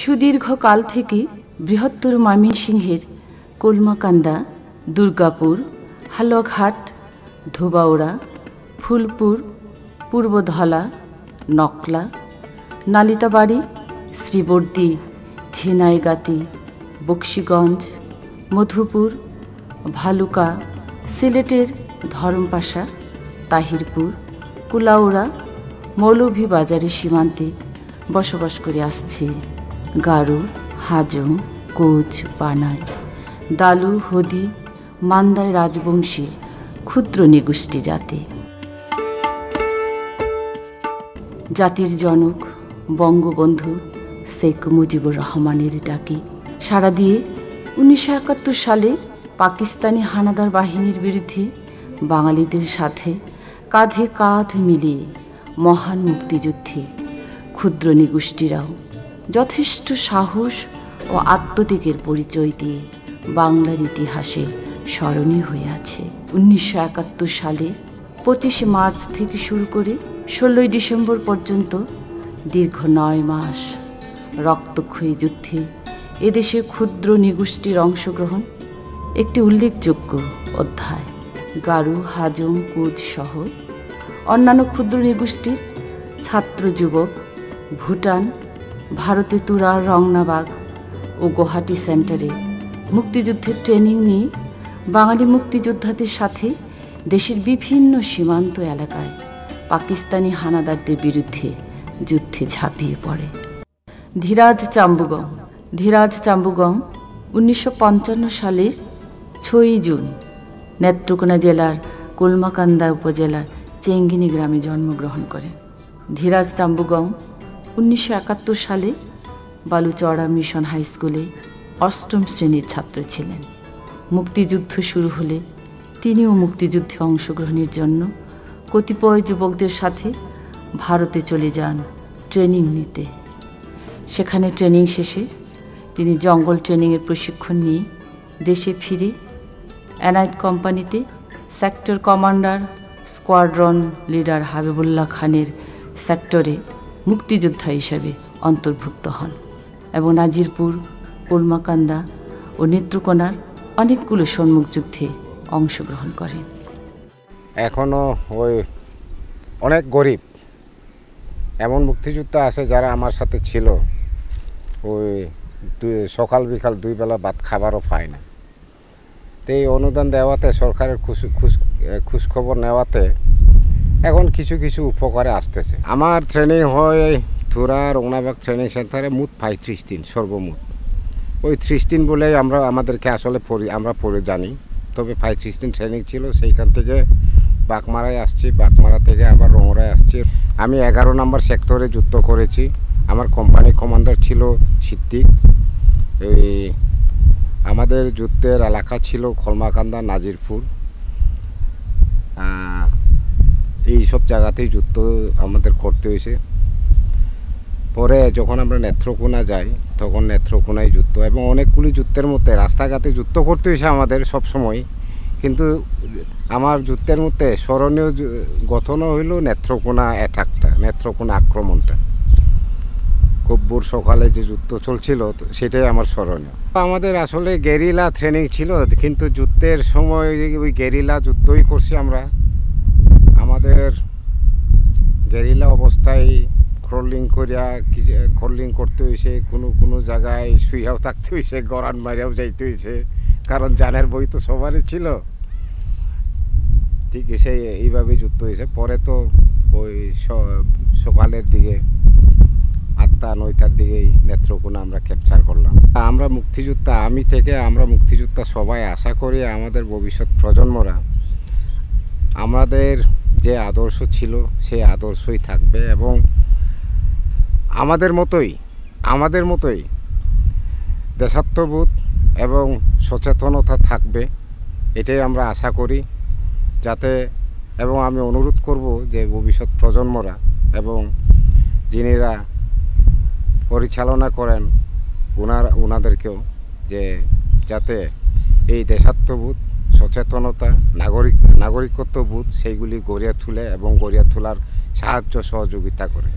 সুদীর্ঘকাল থেকে বৃহত্তর ময়মনসিংহের কলমাকান্দা, দুর্গাপুর, হালুয়াঘাট, ধোবাউড়া, ফুলপুর, পূর্বধলা, নকলা, নালিতাবাড়ি, শ্রীবর্দী, ঝিনাইগাতি, বকশীগঞ্জ, মধুপুর, ভালুকা, সিলেটের ধরমপাশা, তাহিরপুর, কুলাউড়া, মৌলভীবাজারের সীমান্তে বসবাস করে আসছে গারো, হাজং, কোচ, বানাই, দালু, হদি, মান্দায় রাজবংশী ক্ষুদ্র নিগোষ্ঠী জাতি। জাতির জনক বঙ্গবন্ধু শেখ মুজিবুর রহমানের ডাকে সাড়া দিয়ে 1971 সালে পাকিস্তানি হানাদার বাহিনীর বিরুদ্ধে বাঙালিদের সাথে কাঁধে কাঁধ মিলিয়ে মহান মুক্তিযুদ্ধে ক্ষুদ্র নিগোষ্ঠীরাও যথেষ্ট সাহস ও আত্মত্যাগের পরিচয় দিয়ে বাংলার ইতিহাসে স্মরণীয় হয়ে আছে। 1971 সালে 25 মার্চ থেকে শুরু করে 16 ডিসেম্বর পর্যন্ত দীর্ঘ 9 মাস রক্তক্ষয়ী যুদ্ধে এদেশের ক্ষুদ্র নিগোষ্ঠীর অংশগ্রহণ একটি উল্লেখযোগ্য অধ্যায়। গারো, হাজং, কোচ সহ অন্যান্য ক্ষুদ্র নিগোষ্ঠীর ছাত্র যুবক ভুটান, ভারতে তুরার, রংনাবাগ ও গুয়াহাটি সেন্টারে মুক্তিযুদ্ধের ট্রেনিং নিয়ে বাঙালি মুক্তিযোদ্ধাদের সাথে দেশের বিভিন্ন সীমান্ত এলাকায় পাকিস্তানি হানাদারদের বিরুদ্ধে যুদ্ধে ঝাঁপিয়ে পড়ে। ধীরাজ চাম্বুগং 1955 সালের 6 জুন নেত্রকোনা জেলার কলমাকান্দা উপজেলার চেঙ্গিনী গ্রামে জন্মগ্রহণ করেন। ধীরাজ চাম্বুগং 1971 সালে বালুচড়া মিশন হাই স্কুলে 8ম শ্রেণীর ছাত্র ছিলেন। মুক্তিযুদ্ধ শুরু হলে তিনিও মুক্তিযুদ্ধে অংশগ্রহণের জন্য কতিপয় যুবকদের সাথে ভারতে চলে যান ট্রেনিং নিতে। সেখানে ট্রেনিং শেষে তিনি জঙ্গল ট্রেনিংয়ের প্রশিক্ষণ নিয়ে দেশে ফিরে এনায়েত কোম্পানিতে sector commander, squadron leader Habibullah খানের সেক্টরে মুক্তিযোদ্ধা হিসেবে অন্তর্ভুক্ত হন এবং নাজিরপুর, কলমাকান্দা ও নেত্রকোনার অনেকগুলো সম্মুখ যুদ্ধে অংশগ্রহণ করেন। এখনও ওই অনেক গরিব এমন মুক্তিযোদ্ধা আছে যারা আমার সাথে ছিল, ওই সকাল বিকাল 2 বেলা ভাত খাবারও পায় না। তো এই অনুদান দেওয়াতে, সরকারের খোঁজখবর নেওয়াতে এখন কিছু কিছু উপকারে আসতেছে। আমার ট্রেনিং হয় থুরা রংনাবাগ ট্রেনিং সেন্টারে মোট 35 দিন সর্বমোট। ওই 30 দিন বলেই আমাদেরকে আসলে আমরা পড়ে জানি, তবে 35 দিন ট্রেনিং ছিল। সেইখান থেকে বাগমারায় আসছি, বাগমারা থেকে আবার রংরায় আসছি। আমি 11 নম্বর সেক্টরে যুদ্ধ করেছি। আমার কোম্পানি কমান্ডার ছিল সিদ্দিক। এই আমাদের যুদ্ধের এলাকা ছিল কলমাকান্দা, নাজিরপুর, এই সব জায়গাতেই যুদ্ধ আমাদের করতে হয়েছে। পরে যখন আমরা নেত্রকোনা যাই তখন নেত্রকোনায় যুদ্ধ এবং অনেকগুলি যুদ্ধের মধ্যে রাস্তাঘাটে যুদ্ধ করতে হয়েছে আমাদের সব সময়। কিন্তু আমার যুদ্ধের মধ্যে স্মরণীয় ঘটনা হইল নেত্রকোনা অ্যাটাকটা, নেত্রকোনা আক্রমণটা। খুব ভোর সকালে যে যুদ্ধ চলছিল সেটাই আমার স্মরণীয়। আমাদের আসলে গেরিলা ট্রেনিং ছিল, কিন্তু যুদ্ধের সময় ওই গেরিলা যুদ্ধই করছি আমরা। আমাদের গেরিলা অবস্থায় ক্রলিং করতে হয়েছে, কোনো জায়গায় শুইয়াও থাকতে হয়েছে, গরান মারিয়াও যাইতে হয়েছে, কারণ জানের বই তো সবারই ছিল। ঠিক সেই এইভাবে যুদ্ধ হয়েছে। পরে তো ওই সকালের দিকে 8টা-9টার দিকেই নেত্রকোনা আমরা ক্যাপচার করলাম। আমরা মুক্তিযোদ্ধা, আমরা মুক্তিযোদ্ধা সবাই আশা করি আমাদের ভবিষ্যৎ প্রজন্মরা আমাদের যে আদর্শ ছিল সেই আদর্শই থাকবে এবং আমাদের মতোই দেশাত্মবোধ এবং সচেতনতা থাকবে, এটাই আমরা আশা করি। যাতে এবং আমি অনুরোধ করব যে ভবিষ্যৎ প্রজন্মরা এবং যিনিরা পরিচালনা করেন ওনাদেরকেও যে যাতে এই দেশাত্মবোধ, সচেতনতা, নাগরিকত্ববোধ সেইগুলি গড়িয়ে তোলে এবং গড়িয়ে তোলার সাহায্য সহযোগিতা করে।